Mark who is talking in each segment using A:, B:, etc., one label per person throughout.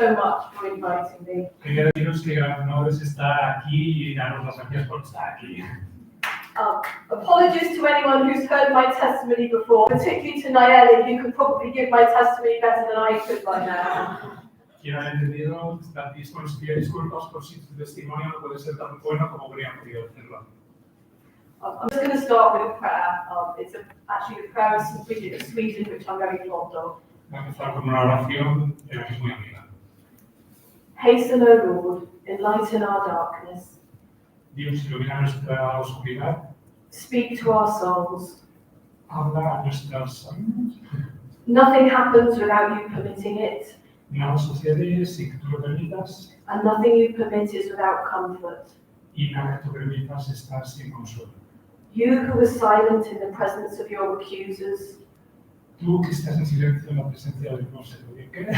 A: So much for inviting me.
B: Quería deciros que gran honor es estar aquí y daros las gracias por estar aquí.
A: Apologies to anyone who's heard my testimony before, particularly to Nayeli, who could probably give my testimony better than I could by now.
B: Quien ha entendido, os pido disculpas por si tu testimonio no puede ser tan bueno como habría podido hacerlo.
A: I'm just going to start with a prayer. Actually the prayer is from Sweden, which I'm very fond of.
B: Voy a empezar con una oración de la que es muy amiga.
A: Hasten, O Lord, enlighten our darkness.
B: Dios, ilumina nuestra oscuridad.
A: Speak to our souls.
B: Habla a nuestras almas.
A: Nothing happens without you permitting it.
B: Nada sucede sin que tú lo permitas.
A: And nothing you permit is without comfort.
B: Y nada que tú permitas está sin consuelo.
A: You who were silent in the presence of your accusers.
B: Tú que estás en silencio en la presencia del no sé bien qué.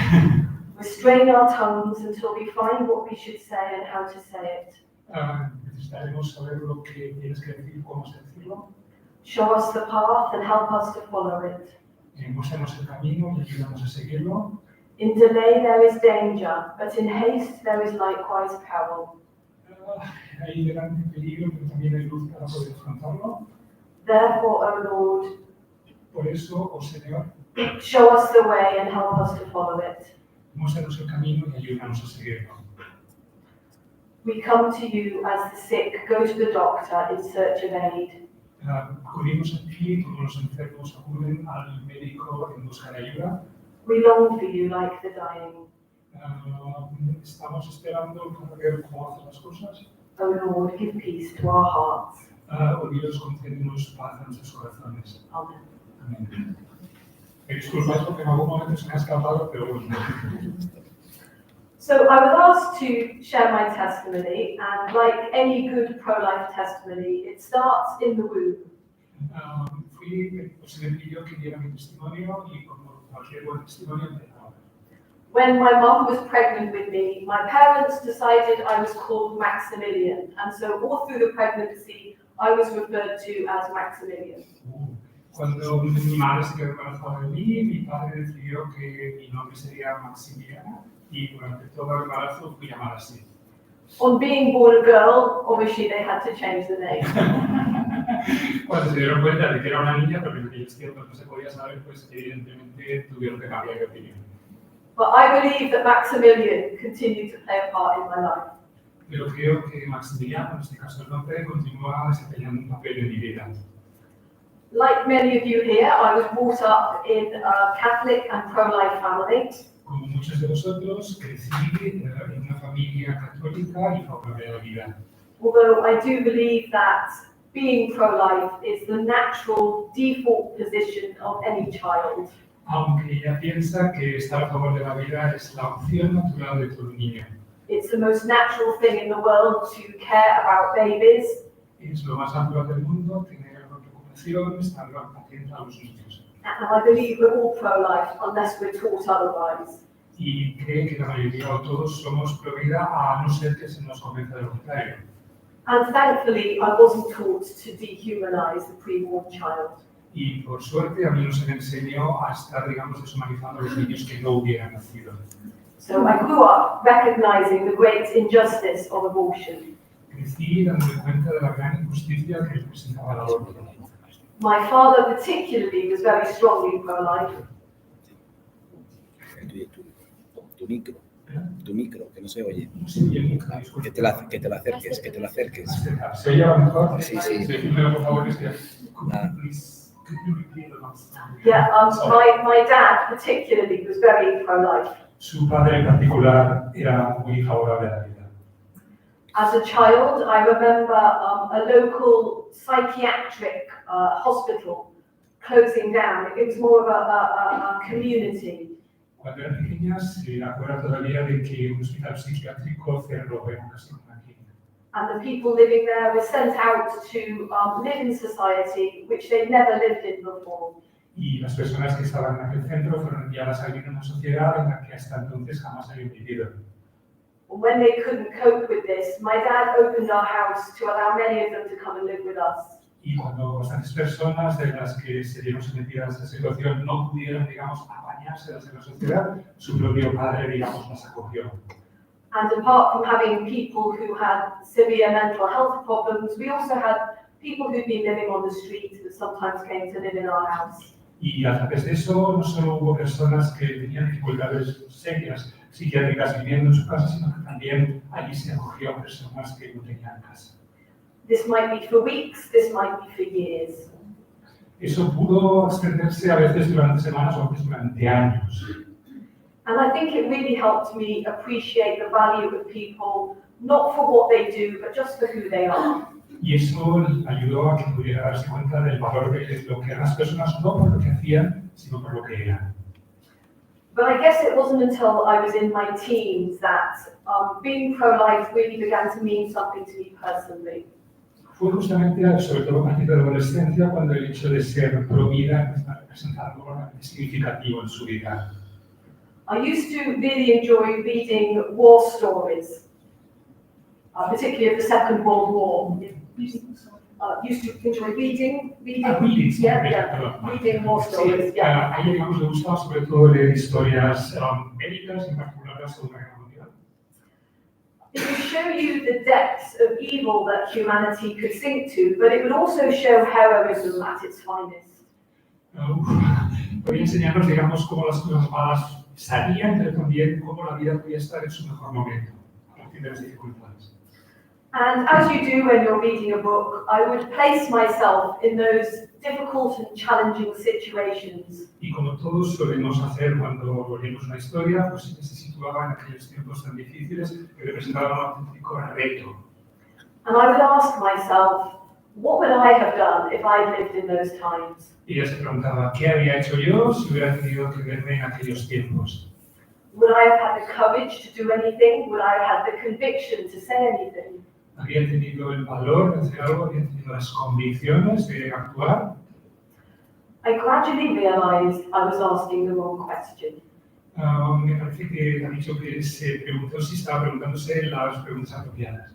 A: Restrain our tongues until we find what we should say and how to say it.
B: Necesitaremos saber lo que tienes que decir, cómo decirlo.
A: Show us the path and help us to follow it.
B: Muéstranos el camino y ayúdanos a seguirlo.
A: In delay there is danger, but in haste there is likewise peril.
B: Hay delante peligro, pero también hay luz para poder afrontarlo.
A: Therefore, O Lord,
B: por eso, oh Señor,
A: show us the way and help us to follow it.
B: Muéstranos el camino y ayúdanos a seguirlo.
A: We come to you as the sick go to the doctor in search of aid.
B: Acudimos a ti como los enfermos acuden al médico en busca de ayuda.
A: We long for you like the dying.
B: Estamos esperando para ver cómo hacer las cosas.
A: O Lord, give peace to our hearts.
B: Oh Dios, concédenos paz a nuestros corazones.
A: Amen.
B: Amén. Me disculpas porque en algún momento se me ha escapado, pero bueno.
A: So I was asked to share my testimony, and like any good pro-life testimony, it starts in the womb.
B: Se me pidió que diera mi testimonio y como cualquier buen testimonio empezaba.
A: When my mom was pregnant with me, my parents decided I was called Maximilian, and so all through the pregnancy, I was referred to as Maximilian.
B: Cuando mi madre se quedó embarazada de mí, mi padre decidió que mi nombre sería Maximiliano y durante todo el embarazo fui llamada así.
A: On being born a girl, obviously they had to change the name.
B: Cuando se dieron cuenta de que era una niña, pero en aquellos tiempos no se podía saber, pues evidentemente tuvieron que cambiar de opinión.
A: But I believe that Maximilian continued to play a part in my life.
B: Pero creo que Maximiliano, en este caso el nombre, continúa desempeñando un papel en mi vida.
A: Like many of you here, I was brought up in a Catholic and pro-life family.
B: Como muchos de vosotros, crecí en una familia católica y favorable a la vida.
A: Although I do believe that being pro-life is the natural default position of any child.
B: Aunque ella piensa que estar a favor de la vida es la opción natural de todo niño.
A: It's the most natural thing in the world to care about babies.
B: Es lo más natural del mundo tener preocupación, estar atenta a los niños.
A: And I believe we're all pro-life unless we're taught otherwise.
B: Y cree que la mayoría o todos somos pro vida a no ser que se nos convenza de lo contrario.
A: And thankfully, I wasn't taught to dehumanize the preborn child.
B: Y por suerte a mí no se me enseñó a estar, digamos, deshumanizando a los niños que no hubieran nacido.
A: So I grew up recognizing the great injustice of abortion.
B: Crecí dándome cuenta de la gran injusticia que representaba el aborto.
A: My father particularly was very strongly pro-life.
C: Tu micro, que no se oye.
B: No se oye nunca, disculpe.
C: Que te lo acerques.
B: ¿Se oye mejor?
C: Sí.
B: Pero por favor,
A: Yeah, my dad particularly was very pro-life.
B: Su padre en particular era muy favorable a la vida.
A: As a child, I remember a local psychiatric hospital closing down. It was more of a community.
B: Cuando era pequeña se acuerda todavía de que un hospital psiquiátrico cerró en casi una clínica.
A: And the people living there were sent out to live in society which they'd never lived in before.
B: Y las personas que estaban en aquel centro fueron enviadas a vivir en una sociedad en la que hasta entonces jamás habían vivido.
A: When they couldn't cope with this, my dad opened our house to allow many of them to come and live with us.
B: Y cuando bastantes personas de las que se vieron sometidas a esa situación no pudieron, digamos, apañárselas en la sociedad, su propio padre, digamos, las acogió.
A: And apart from having people who had severe mental health problems, we also had people who'd been living on the street that sometimes came to live in our house.
B: Y a través de eso no solo hubo personas que tenían dificultades serias psiquiátricas viviendo en su casa, sino que también allí se acogió a personas que no tenían casa.
A: This might be for weeks, this might be for years.
B: Eso pudo extenderse a veces durante semanas o a veces durante años.
A: And I think it really helped me appreciate the value of people, not for what they do, but just for who they are.
B: Y eso ayudó a que pudiera darse cuenta del valor de lo que eran las personas, no por lo que hacían, sino por lo que eran.
A: But I guess it wasn't until I was in my teens that being pro-life really began to mean something to me personally.
B: Fue justamente, sobre todo a partir de la adolescencia, cuando el hecho de ser pro-vida empezó a representar algo significativo en su vida.
A: I used to really enjoy reading war stories, particularly of the Second World War. Used to enjoy reading war stories.
B: Sí, a ella, digamos, le gustaba sobre todo leer historias bélicas, en particular la Segunda Guerra Mundial.
A: It would show you the depths of evil that humanity could sink to, but it would also show heroism at its finest.
B: Podría enseñarnos, digamos, cómo las cosas malas salían, pero también cómo la vida podía estar en su mejor momento, a partir de las dificultades.
A: And as you do when you're reading a book, I would place myself in those difficult and challenging situations.
B: Y como todos solemos hacer cuando leemos una historia, pues sí que se situaba en aquellos tiempos tan difíciles que representaban un auténtico reto.
A: And I would ask myself, what would I have done if I'd lived in those times?
B: Y ella se preguntaba, ¿qué habría hecho yo si hubiera tenido que verme en aquellos tiempos?
A: Would I have had the courage to do anything? Would I have had the conviction to say anything?
B: ¿Habría tenido el valor de hacer algo? ¿Habría tenido las convicciones de actuar?
A: I gradually realized I was asking the wrong question.
B: Me parece que ha dicho que se preguntó si estaba preguntándose las preguntas apropiadas.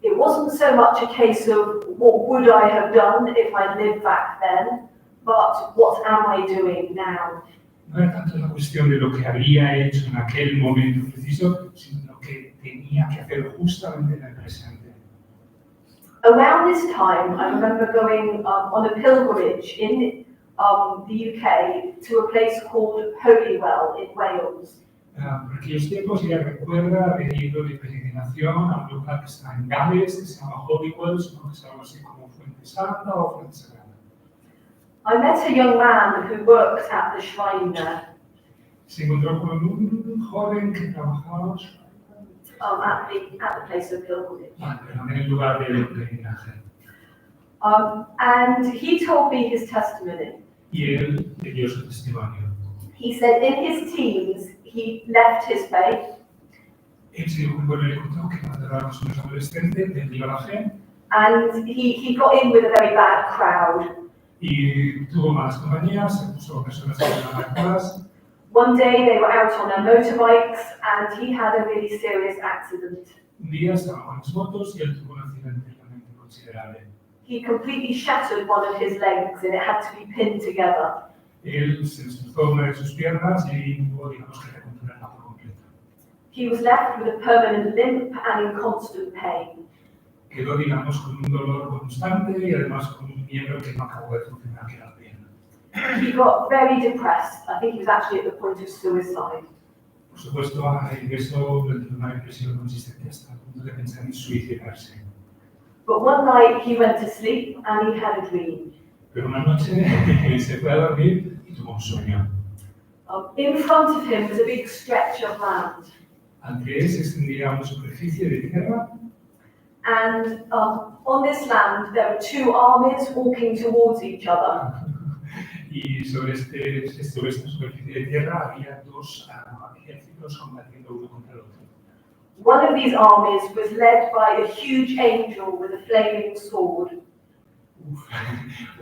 A: It wasn't so much a case of what would I have done if I'd lived back then, but what am I doing now?
B: No era tanto la cuestión de lo que habría hecho en aquel momento preciso, sino lo que tenía que hacer justamente en el presente.
A: Around this time, I remember going on a pilgrimage in the UK to a place called Holywell in Wales.
B: Por aquellos tiempos ella recuerda haber ido de peregrinación a un lugar que está en Gales, que se llama Holywell, supongo que es algo así como Fuente Santa o Fuente Sagrada.
A: I met a young man who worked at the shrine there.
B: Se encontró con un joven que trabajaba
A: At the place of pilgrimage.
B: en el lugar de peregrinaje.
A: And he told me his testimony.
B: Y él le dio su testimonio.
A: He said in his teens, he left his faith.
B: Él se dio cuenta, le contó que cuando era más o menos adolescente, vendió la fe.
A: And he got in with a very bad crowd.
B: Y tuvo malas compañías, se puso personas que eran marcadas.
A: One day they were out on their motorbikes and he had a really serious accident.
B: Un día estaban con las motos y él tuvo un accidente realmente considerable.
A: He completely shattered one of his legs and it had to be pinned together.
B: Él se destrozó una de sus piernas y tuvo, digamos, que reconstruirla por completo.
A: He was left with a permanent limp and in constant pain.
B: Quedó, digamos, con un dolor constante y además con un miembro que no acabó de funcionar, que era la pierna.
A: He got very depressed. I think he was actually at the point of suicide.
B: Por supuesto, ingresó dentro de una depresión consistente hasta el punto de pensar en suicidarse.
A: But one night he went to sleep and he had a dream.
B: Pero una noche se fue a dormir y tuvo un sueño.
A: In front of him was a big stretch of land.
B: Ante él se extendía una superficie de tierra.
A: And on this land there were two armies walking towards each other.
B: Y sobre esta superficie de tierra había dos ejércitos combatiendo uno contra el otro.
A: One of these armies was led by a huge angel with a flaming sword.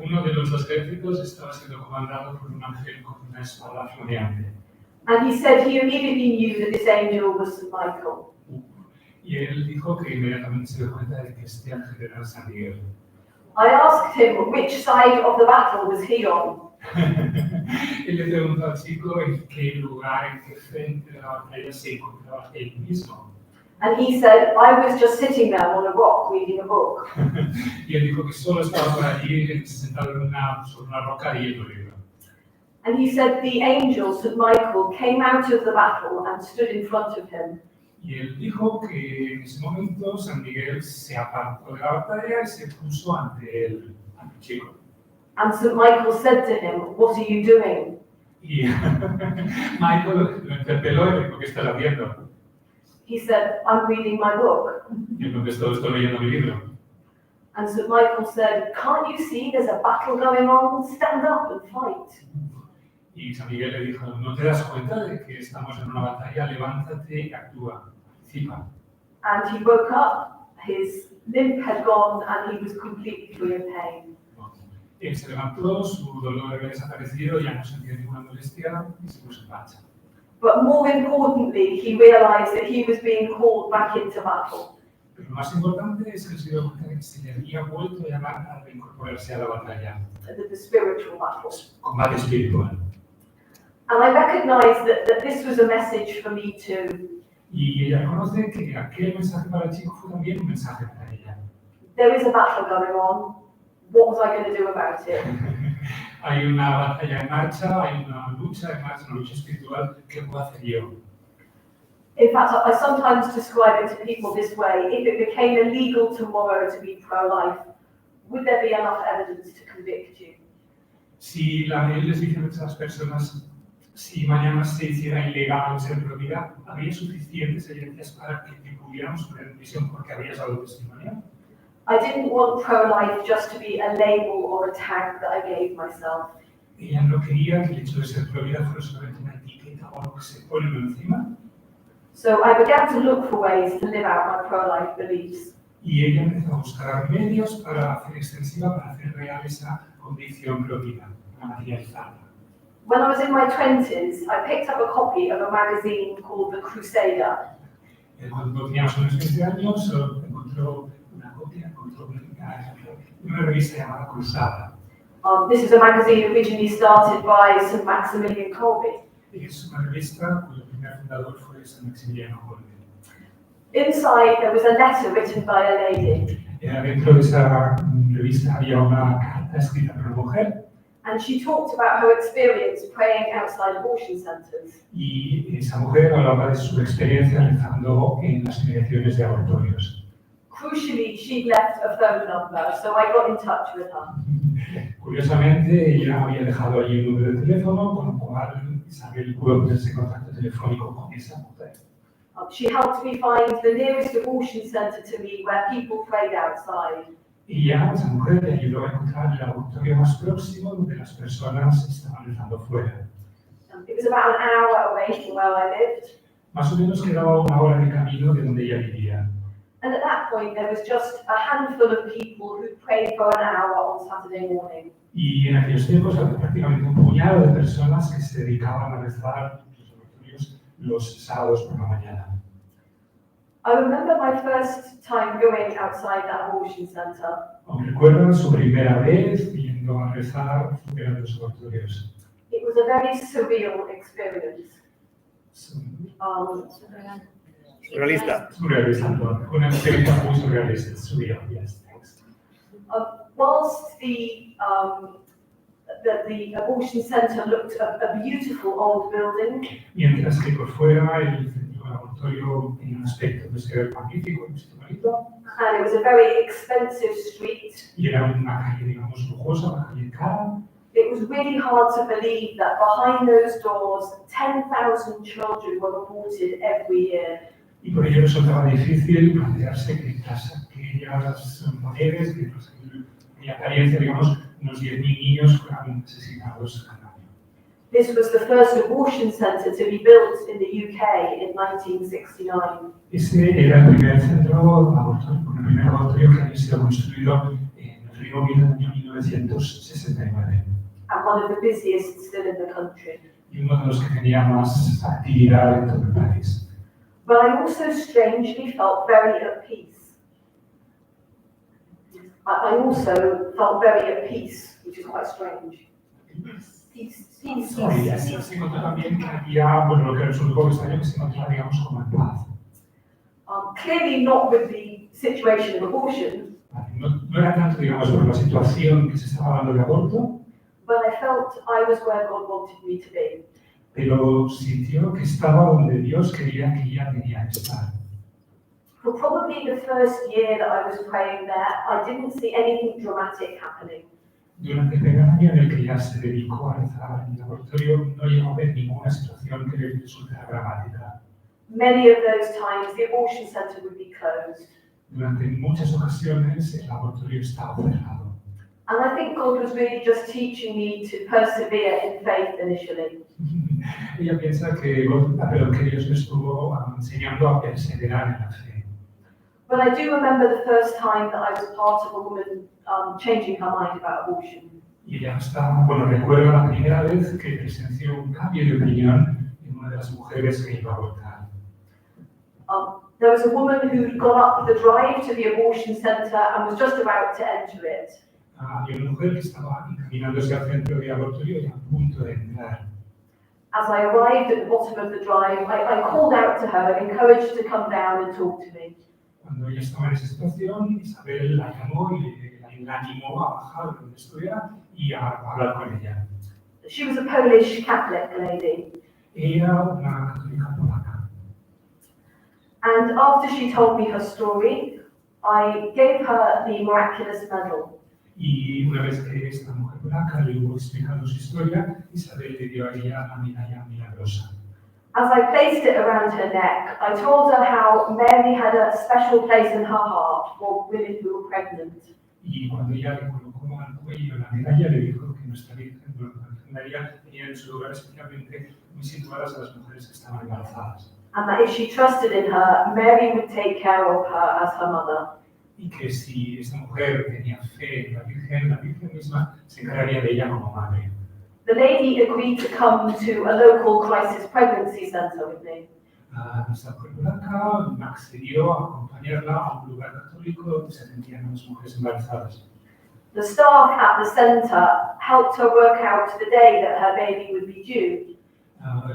B: Uno de los dos ejércitos estaba siendo comandado por un ángel con una espada flameante.
A: And he said he immediately knew that this angel was St. Michael.
B: Y él dijo que inmediatamente se dio cuenta de que este ángel era San Miguel.
A: I asked him which side of the battle was he on.
B: Él le preguntó al chico en qué lugar, en qué frente de la batalla se encontraba él mismo.
A: And he said, I was just sitting there on a rock reading a book.
B: Y él dijo que solo estaba por allí sentado sobre una roca leyendo un libro.
A: And he said the angel, St. Michael, came out of the battle and stood in front of him.
B: Y él dijo que en ese momento San Miguel se apartó de la batalla y se puso ante el chico.
A: And St. Michael said to him, what are you doing?
B: Y Michael lo interpeló y le dijo, ¿qué estás haciendo?
A: He said, I'm reading my book.
B: Y él contestó, estoy leyendo mi libro.
A: And St. Michael said, can't you see there's a battle going on? Stand up and fight.
B: Y San Miguel le dijo, ¿no te das cuenta de que estamos en una batalla? Levántate y actúa, participa.
A: And he woke up, his limp had gone, and he was completely free of pain.
B: Él se levantó, su dolor había desaparecido, ya no sentía ninguna molestia y se puso en marcha.
A: But more importantly, he realized that he was being called back into battle.
B: Pero lo más importante es que se dio cuenta de que se le había vuelto a llamar a reincorporarse a la batalla.
A: The spiritual battle.
B: Combate espiritual.
A: And I recognized that this was a message for me too.
B: Y ella reconoce que aquel mensaje para el chico fue también un mensaje para ella.
A: There is a battle going on. What was I going to do about it?
B: Hay una batalla en marcha, hay una lucha en marcha, una lucha espiritual. ¿Qué puedo hacer yo?
A: In fact, I sometimes describe it to people this way. If it became illegal tomorrow to be pro-life, would there be enough evidence to convict you?
B: Si la ley les dice a muchas personas, si mañana se hiciera ilegal ser pro-vida, ¿habría suficientes evidencias para que te pudiéramos poner en prisión porque habrías dado testimonio?
A: I didn't want pro-life just to be a label or a tag that I gave myself.
B: Ella no quería que el hecho de ser pro-vida fuera solamente una etiqueta o algo que se pone encima.
A: So I began to look for ways to live out my pro-life beliefs.
B: Y ella empezó a buscar medios para hacer extensiva, para hacer real esa convicción pro-vida, para materializarla.
A: When I was in my 20s, I picked up a copy of a magazine called The Crusader.
B: Cuando teníamos unos 20 años, encontró una revista llamada Cruzada.
A: This is a magazine originally started by St. Maximiliano Kolbe.
B: Es una revista cuyo primer fundador fue San Maximiliano Kolbe.
A: Inside, there was a letter written by a lady.
B: Dentro de esa revista había una carta escrita por una mujer.
A: And she talked about her experience praying outside abortion centers.
B: Y esa mujer hablaba de su experiencia rezando en las inmediaciones de abortorios.
A: Crucially, she'd left a phone number, so I got in touch with her.
B: Curiosamente, ella había dejado allí un número de teléfono, con lo cual Isabel pudo ponerse en contacto telefónico con esa mujer.
A: She helped me find the nearest abortion center to me where people prayed outside.
B: Y ya esa mujer le ayudó a encontrar el abortorio más próximo donde las personas estaban rezando fuera.
A: It was about an hour away from where I lived.
B: Más o menos quedaba una hora de camino de donde ella vivía.
A: And at that point, there was just a handful of people who prayed for an hour on Saturday morning.
B: Y en aquellos tiempos había prácticamente un puñado de personas que se dedicaban a rezar los abortorios los sábados por la mañana.
A: I remember my first time going outside that abortion center.
B: Aún recuerdo su primera vez yendo a rezar fuera de los abortorios.
A: It was a very surreal experience.
C: Surrealista.
B: Surrealista, una experiencia muy surrealista, surreal, yes, thanks.
A: Whilst the abortion center looked a beautiful old building,
B: Mientras que por fuera el centro del abortorio tenía un aspecto de ser magnífico, un sitio bonito,
A: and it was a very expensive street,
B: y era una calle, digamos, lujosa, una calle cara.
A: it was really hard to believe that behind those doors, 10,000 children were aborted every year.
B: Y por ello resultaba difícil plantearse que tras aquellas paredes, que tras aquella apariencia, digamos, unos 10.000 niños fueran asesinados cada año.
A: This was the first abortion centre to be built in the UK in 1969.
B: Ese era el primer centro abortorio, el primer abortorio que había sido construido en el Reino Unido en el año 1969.
A: And one of the busiest still in the country.
B: Y uno de los que tenía más actividad en todo el país.
A: But I also strangely felt very at peace. I also felt very at peace, which is quite strange. Peace.
B: Y así se notó también que había, bueno, lo que resultó extraño, que se notaba, digamos, como en paz.
A: Clearly not with the situation of abortion,
B: No era tanto, digamos, por la situación que se estaba dando de aborto,
A: but I felt I was where God wanted me to be.
B: pero sintió que estaba donde Dios quería que ella tenía que estar.
A: For probably the first year that I was praying there, I didn't see anything dramatic happening.
B: Durante el primer año en el que ella se dedicó a rezar en el laboratorio, no llegó a ver ninguna situación que le resultara dramática.
A: Many of those times, the abortion center would be closed.
B: Durante muchas ocasiones el laboratorio estaba cerrado.
A: And I think God was really just teaching me to persevere in faith initially.
B: Ella piensa que Dios le estuvo enseñando a perseverar en la fe.
A: But I do remember the first time that I was part of a woman changing her mind about abortion.
B: Y ella recuerda la primera vez que presenció un cambio de opinión en una de las mujeres que iba a abortar.
A: There was a woman who'd gone up the drive to the abortion center and was just about to enter it.
B: Había una mujer que estaba encaminándose al centro de laboratorio y a punto de entrar.
A: As I arrived at the bottom of the drive, I called out to her and encouraged her to come down and talk to me.
B: Cuando ella estaba en esa situación, Isabel la llamó y la animó a bajar donde estuviera y a hablar con ella.
A: She was a Polish Catholic lady.
B: Era una católica polaca.
A: And after she told me her story, I gave her the miraculous medal.
B: Y una vez que esta mujer polaca le hubo explicado su historia, Isabel le dio a ella la medalla milagrosa.
A: As I placed it around her neck, I told her how Mary had a special place in her heart for women who were pregnant.
B: Y cuando ella le colocó al cuello la medalla, le dijo que nuestra Virgen María tenía en su lugar especialmente muy situadas a las mujeres que estaban embarazadas.
A: And that if she trusted in her, Mary would take care of her as her mother.
B: Y que si esta mujer tenía fe en la Virgen misma se encargaría de ella como madre.
A: The lady agreed to come to a local crisis pregnancy center with me.
B: Nuestra mujer polaca accedió a acompañarla a un lugar católico donde se atendían a las mujeres embarazadas.
A: The staff at the center helped her work out the day that her baby would be due.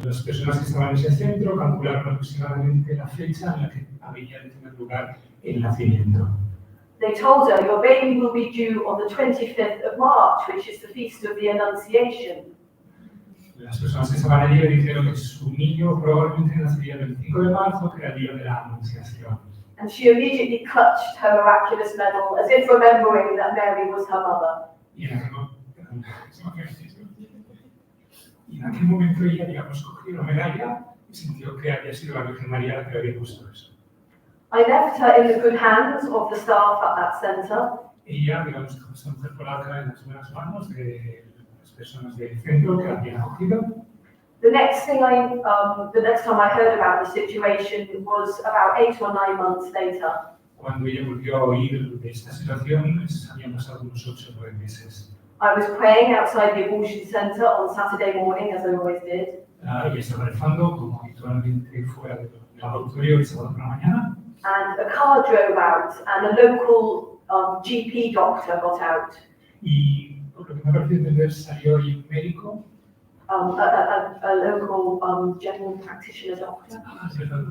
B: Las personas que estaban en ese centro calcularon aproximadamente la fecha en la que había de tener lugar el nacimiento.
A: They told her, your baby will be due on the 25th of March, which is the feast of the Annunciation.
B: Las personas que estaban allí le dijeron que su niño probablemente nacería el 25 de marzo, que era el día de la Anunciación.
A: And she immediately clutched her miraculous medal, as if remembering that Mary was her mother.
B: Y en aquel momento ella, digamos, cogió la medalla y sintió que había sido la Virgen María la que le había puesto eso.
A: I left her in the good hands of the staff at that center.
B: Ella, digamos, dejó esta mujer polaca en las buenas manos de las personas del centro que la habían acogido.
A: The next time I heard about the situation was about 8 or 9 months later.
B: Cuando ella volvió a oír de esta situación, habían pasado unos 8 o 9 meses.
A: I was praying outside the abortion center on Saturday morning, as I always did.
B: Ella estaba rezando, como habitualmente, fuera del laboratorio el sábado por la mañana.
A: And a car drove out, and a local GP doctor got out.
B: Y por lo que me parece entender, salió ahí un médico.
A: A local general practitioner doctor.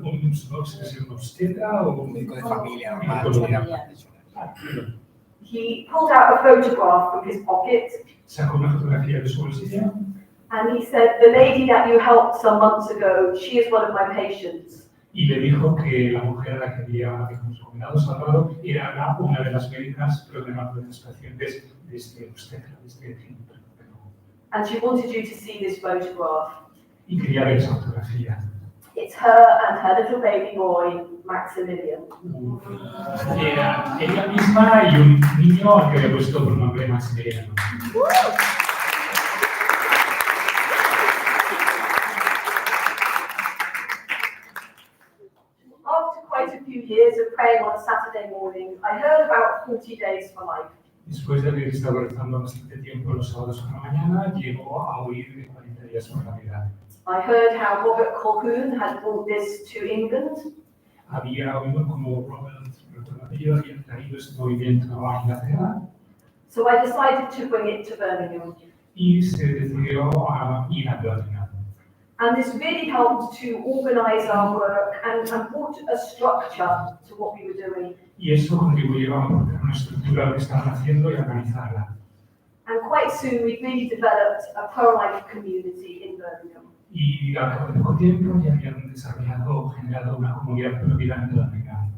B: Un obstetra o un
C: médico de familia.
A: He pulled out a photograph from his pocket.
B: Sacó una fotografía de su bolsillo.
A: And he said, the lady that you helped some months ago, she is one of my patients.
B: Y le dijo que la mujer a la que había recomendado Sábado era una de las médicas programando de los pacientes de este obstetra, de este clínico.
A: And she wanted you to see this photograph.
B: Y quería ver esa fotografía.
A: It's her and her little baby boy, Maximilian.
B: Era ella misma y un niño al que había puesto por nombre Maximiliano.
A: After quite a few years of praying on a Saturday morning, I heard about 40 Days for Life.
B: Después de haber estado rezando bastante tiempo los sábados por la mañana, llegó a oír de 40 días por la vida.
A: I heard how Robert Colquhoun had brought this to England.
B: había oído como Robert, había traído este movimiento a Inglaterra
A: So I decided to bring it to Birmingham.
B: y se decidió a ir a Birmingham.
A: And this really helped to organize our work and brought a structure to what we were doing.
B: Y eso contribuyó a aportar una estructura a lo que estaban haciendo y a organizarla.
A: And quite soon we really developed a pro-life community in Birmingham.
B: Y al cabo de poco tiempo ya habían generado una comunidad de vida en Birmingham.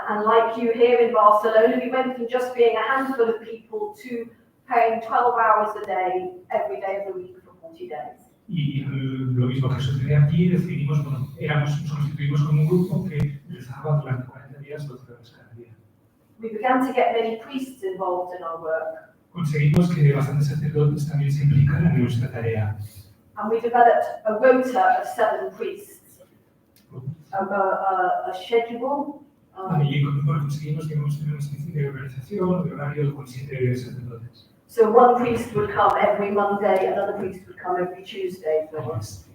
A: And like you here in Barcelona, we went from just being a handful of people to paying 12 hours a day, every day of the week for 40 days.
B: Y lo mismo que sucede aquí, decidimos, bueno, nos constituimos como un grupo que rezaba durante 40 días, 12 horas cada día.
A: We began to get many priests involved in our work.
B: Conseguimos que bastantes sacerdotes también se implicaran en nuestra tarea.
A: And we developed a rota of 7 priests, a schedule.
B: Y conseguimos que vamos a tener una especie de organización, de horario con 7 sacerdotes.
A: So one priest would come every Monday, another priest would come every Tuesday.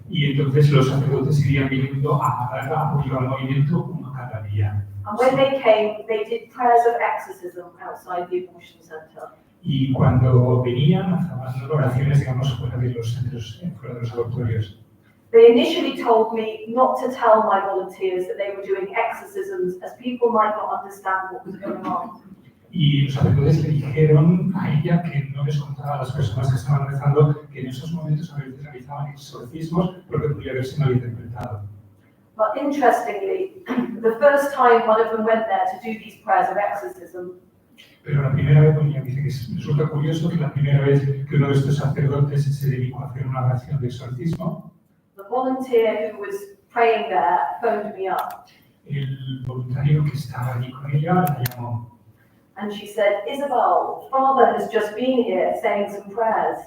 B: Y entonces los sacerdotes irían viniendo a dar apoyo al movimiento uno cada día.
A: And when they came, they did prayers of exorcism outside the abortion center.
B: Y cuando venían, hacían oraciones, digamos, fuera de los centros, fuera de los abortorios.
A: They initially told me not to tell my volunteers that they were doing exorcisms, as people might not understand what was going on.
B: Y los sacerdotes le dijeron a ella que no les contaba a las personas que estaban rezando que en esos momentos a veces realizaban exorcismos porque podría haberse malinterpretado.
A: But interestingly, the first time one of them went there to do these prayers of exorcism,
B: Pero la primera vez, bueno, dice que resulta curioso que la primera vez que uno de estos sacerdotes se dedicó a hacer una oración de exorcismo,
A: the volunteer who was praying there phoned me up.
B: El voluntario que estaba allí con ella la llamó.
A: And she said, Isabel, Father has just been here saying some prayers.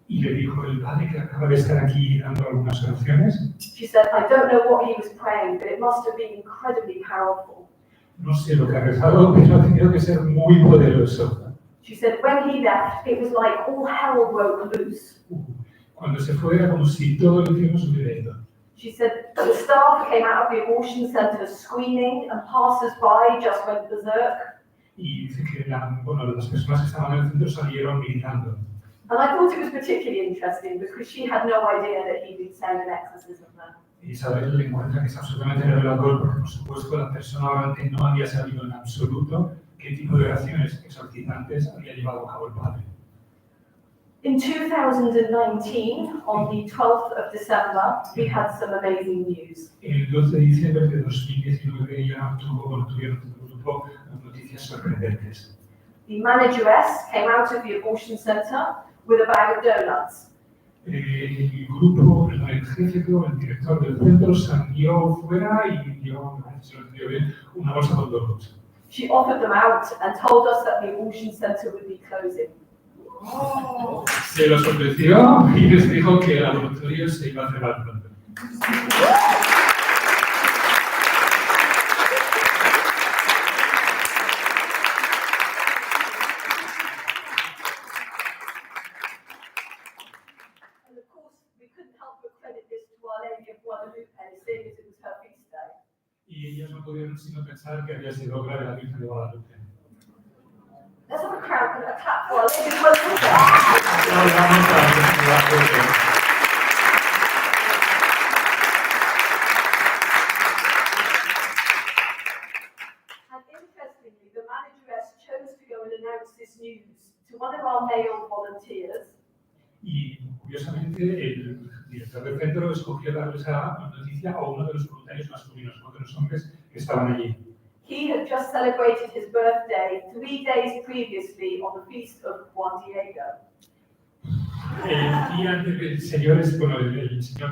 B: Y le dijo el padre que acaba de estar aquí dando algunas oraciones.
A: She said, I don't know what he was praying, but it must have been incredibly powerful.
B: No sé lo que ha rezado, pero ha tenido que ser muy poderoso.
A: She said, when he left, it was like all hell broke loose.
B: Cuando se fue era como si todo el infierno se hubiera ido.
A: She said, the staff came out of the abortion center screaming and passers-by just went berserk.
B: Y dice que las personas que estaban en el centro salieron gritando.
A: And I thought it was particularly interesting because she had no idea that he'd been saying an exorcism there.
B: Isabel le encuentra que es absolutamente revelador porque, por supuesto, la persona orante no había sabido en absoluto qué tipo de oraciones exorcizantes había llevado a cabo el padre.
A: In 2019, on the 12th of December, we had some amazing news.
B: El 12 de diciembre de 2019 ya tuvieron todo el grupo noticias sorprendentes.
A: The manageress came out of the abortion center with a bag of donuts.
B: El grupo, el jefe, el director del centro salió fuera y dio, una bolsa con donuts.
A: She offered them out and told us that the abortion center would be closing.
B: Se los ofreció y les dijo que el laboratorio se iba a cerrar pronto. Y ellos no pudieron sino pensar que había sido obra de la Virgen de Guadalupe.
A: Let's have a clap for our Lady of Guadalupe. And interestingly, the manageress chose to go and announce this news to one of our male volunteers.
B: Y curiosamente, el director del centro escogió darle esa noticia a uno de los voluntarios masculinos, uno de los hombres que estaban allí.
A: He had just celebrated his birthday 3 days previously on the feast of Juan Diego.
B: El día antes el señor que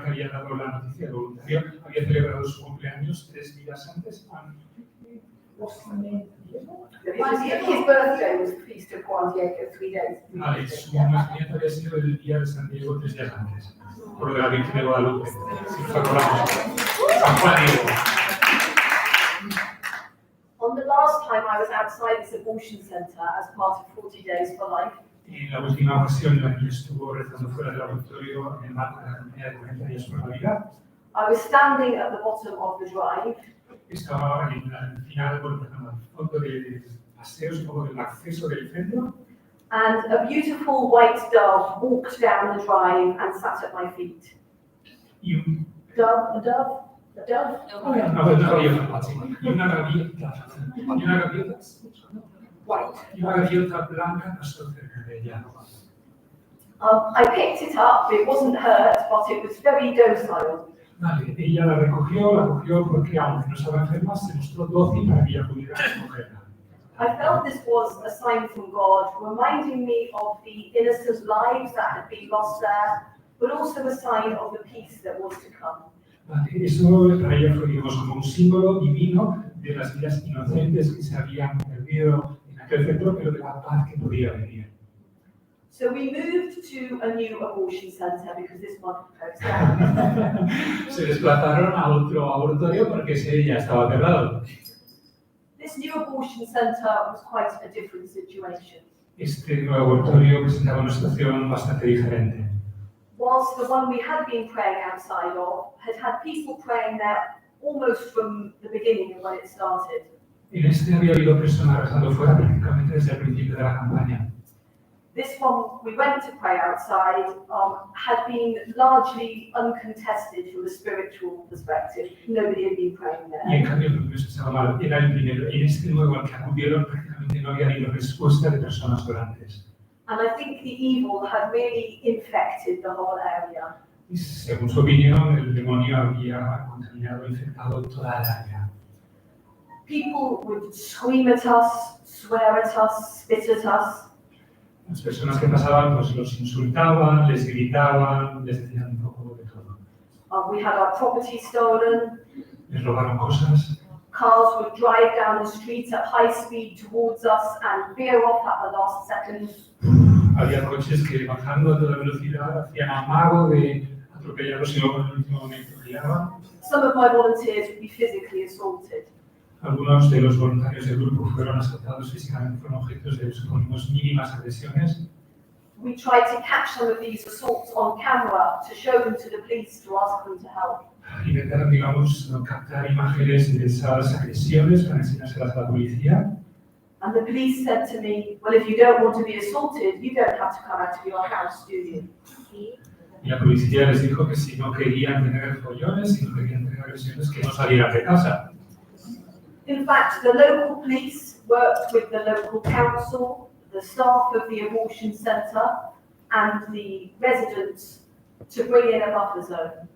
B: había dado la noticia, el voluntario, había celebrado su cumpleaños 3 días antes.
A: His birthday was the feast of Juan Diego 3 days.
B: Vale, su nacimiento había sido el día de San Diego 3 días antes, por lo de la Virgen de Guadalupe, si nos acordamos. San Juan Diego.
A: On the last time I was outside this abortion center as part of 40 Days for Life,
B: En la última ocasión en la que estuvo rezando fuera del laboratorio en el marco de la campaña de 40 días por la vida,
A: I was standing at the bottom of the drive.
B: estaba al final, bueno, al fondo del paseo, supongo del acceso del centro,
A: and a beautiful white dove walked down the drive and sat at my feet.
B: y un-
A: Dove, a dove, a dove.
B: una gaviota, sí, y una gaviota,
A: White.
B: y una gaviota blanca pasó cerca de ella.
A: I picked it up. It wasn't hurt, but it was very docile.
B: Vale, ella la cogió porque aunque no estaba enferma, se mostró dócil para que ella pudiera recogerla.
A: I felt this was a sign from God, reminding me of the innocent lives that had been lost there, but also a sign of the peace that was to come.
B: Vale, eso para ella fue, digamos, como un símbolo divino de las vidas inocentes que se habían perdido en aquel centro, pero de la paz que podía venir.
A: So we moved to a new abortion centre because this one closed down.
B: Se desplazaron a otro abortorio porque ese ya estaba cerrado.
A: This new abortion centre was quite a different situation.
B: Este nuevo abortorio presentaba una situación bastante diferente.
A: Whilst the one we had been praying outside of had people praying there almost from the beginning of when it started.
B: En este había habido personas rezando fuera prácticamente desde el principio de la campaña.
A: This one we went to pray outside had been largely uncontested from a spiritual perspective. Nobody had been praying
B: Y en
A: there.
B: cambio, lo que se estaba mal era el primero. En este nuevo al que acudieron prácticamente no había habido respuesta de personas orantes.
A: And I think the evil had really infected the whole area.
B: Y según su opinión, el demonio había contaminado, infectado toda el área.
A: People would scream at us, swear at us, spit at us.
B: Las personas que pasaban pues los insultaban, les gritaban, les decían un poco de todo.
A: We had our property stolen.
B: Les robaron cosas.
A: Cars would drive down the street at high speed towards us and veer off at the last second.
B: Había coches que bajando a toda velocidad hacían amago de atropellarlos y luego en el último momento giraban.
A: Some of my volunteers would be physically assaulted.
B: Algunos de los voluntarios del grupo fueron asaltados físicamente, fueron objetos de suponemos mínimas agresiones.
A: We tried to catch some of these assaults on camera to show them to the police to ask them to help.
B: Intentaron, digamos, captar imágenes de esas agresiones para enseñárselas a la policía.
A: And the police said to me, well, if you don't want to be assaulted, you don't have to come out of your house, do you?
B: Y la policía les dijo que si no querían tener follones, si no querían tener agresiones, que no salieran de casa.
A: In fact, the local police worked with the local council, the staff of the abortion centre, and the residents to bring in a buffer zone.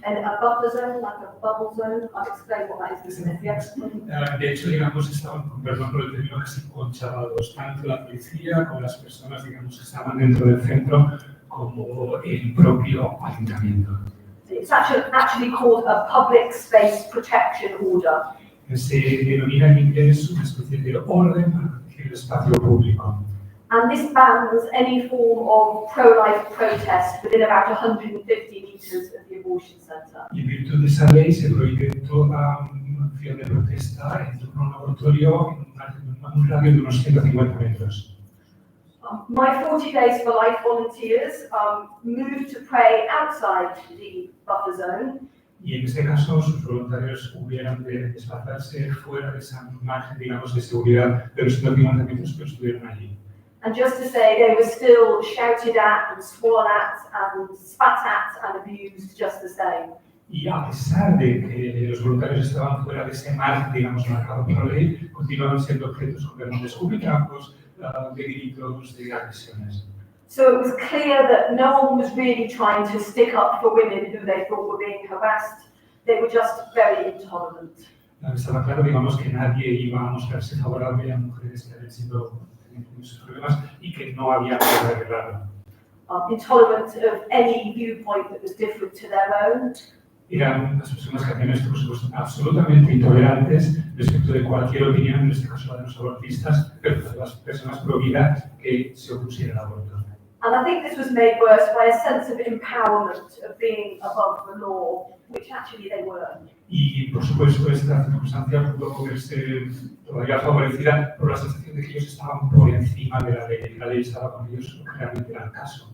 A: And a buffer zone, like a bubble zone, I'll explain what that is in a minute.
B: De hecho, digamos, estaban, perdón por el término, casi conchavados, tanto la policía como las personas, digamos, que estaban dentro del centro, como el propio ayuntamiento.
A: It's actually called a public space protection order.
B: Se denomina en inglés una especie de orden para proteger el espacio público.
A: And this bans any form of pro-life protest within about 150 metres of the abortion centre.
B: Y en virtud de esa ley se prohíbe toda acción de protesta en torno a un abortorio en un radio de unos 150 metros.
A: My 40 Days for Life volunteers moved to pray outside the buffer zone.
B: Y en este caso, sus voluntarios hubieran de desplazarse fuera de esa margen, digamos, de seguridad de los 150 metros, pero estuvieron allí.
A: And just to say, they were still shouted at and sworn at and spat at and abused just the same.
B: Y a pesar de que los voluntarios estaban fuera de ese margen, digamos, marcado por la ley, continuaban siendo objetos de escupitajos, de gritos, de agresiones.
A: So it was clear that no one was really trying to stick up for women who they thought were being harassed. They were just very intolerant.
B: Estaba claro, digamos, que nadie iba a mostrarse favorable a mujeres que habían sido teniendo muchos problemas y que no había que arreglarlo.
A: Intolerant of any viewpoint that was different to their own.
B: Eran las personas que hacían esto, por supuesto, absolutamente intolerantes respecto de cualquier opinión, en este caso la de los abortistas, pero de las personas pro vida que se opusieran al aborto.
A: And I think this was made worse by a sense of empowerment, of being above the law, which actually they were.
B: Y, por supuesto, esta circunstancia pudo verse todavía favorecida por la sensación de que ellos estaban por encima de la ley. La ley estaba con ellos, lo que realmente era el caso.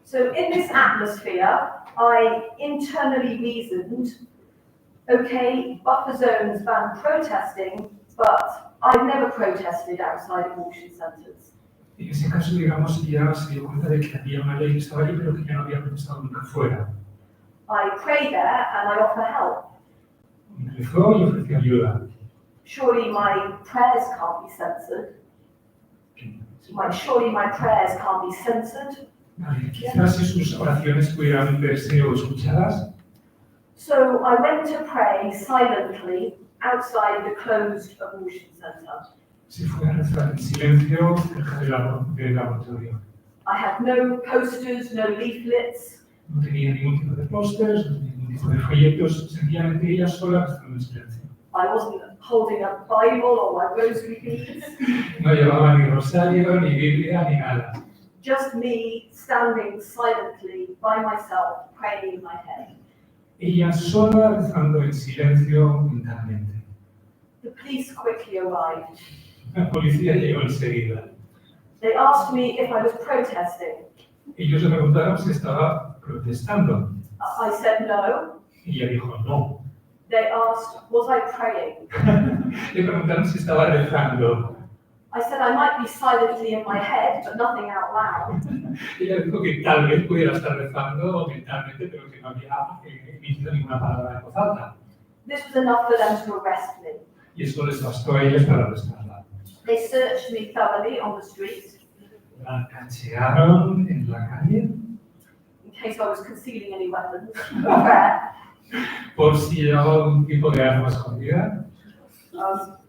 A: So in this atmosphere, I internally reasoned, Okay, buffer zones ban protesting, but I've never protested outside abortion centres.
B: En ese caso, digamos, ya se dio cuenta de que había una ley que estaba allí, pero que ya no había protestado nunca fuera.
A: I pray there and I offer help.
B: Rezó y ofreció ayuda.
A: Surely my prayers can't be censored. Surely my prayers can't be censored.
B: Vale, quizás si sus oraciones pudieran verse o escuchadas.
A: So I went to pray silently outside the closed abortion centre.
B: Se fue a rezar en silencio cerca del laboratorio.
A: I had no posters, no leaflets.
B: No tenía ningún tipo de pósters, no tenía ningún tipo de folletos, sencillamente ella sola rezando en silencio.
A: I wasn't holding a Bible or my rosary beads.
B: No llevaba ni rosario, ni Biblia, ni nada.
A: Just me standing silently by myself, praying in my head.
B: Ella sola rezando en silencio mentalmente.
A: The police quickly arrived.
B: La policía llegó enseguida.
A: They asked me if I was protesting.
B: Ellos le preguntaron si estaba protestando.
A: I said no.
B: Y ella dijo no.
A: They asked, was I praying?
B: Le preguntaron si estaba rezando.
A: I said I might be silently in my head, but nothing out loud.
B: Ella dijo que tal vez pudiera estar rezando mentalmente, pero que no había emitido ninguna palabra en voz alta.
A: This was enough for them to arrest me.
B: Y eso les bastó a ellos para arrestarla.
A: They searched me thoroughly on the street,
B: La cachearon en la calle
A: in case I was concealing any weapons. Prayer.
B: por si llevaba algún tipo de arma escondida.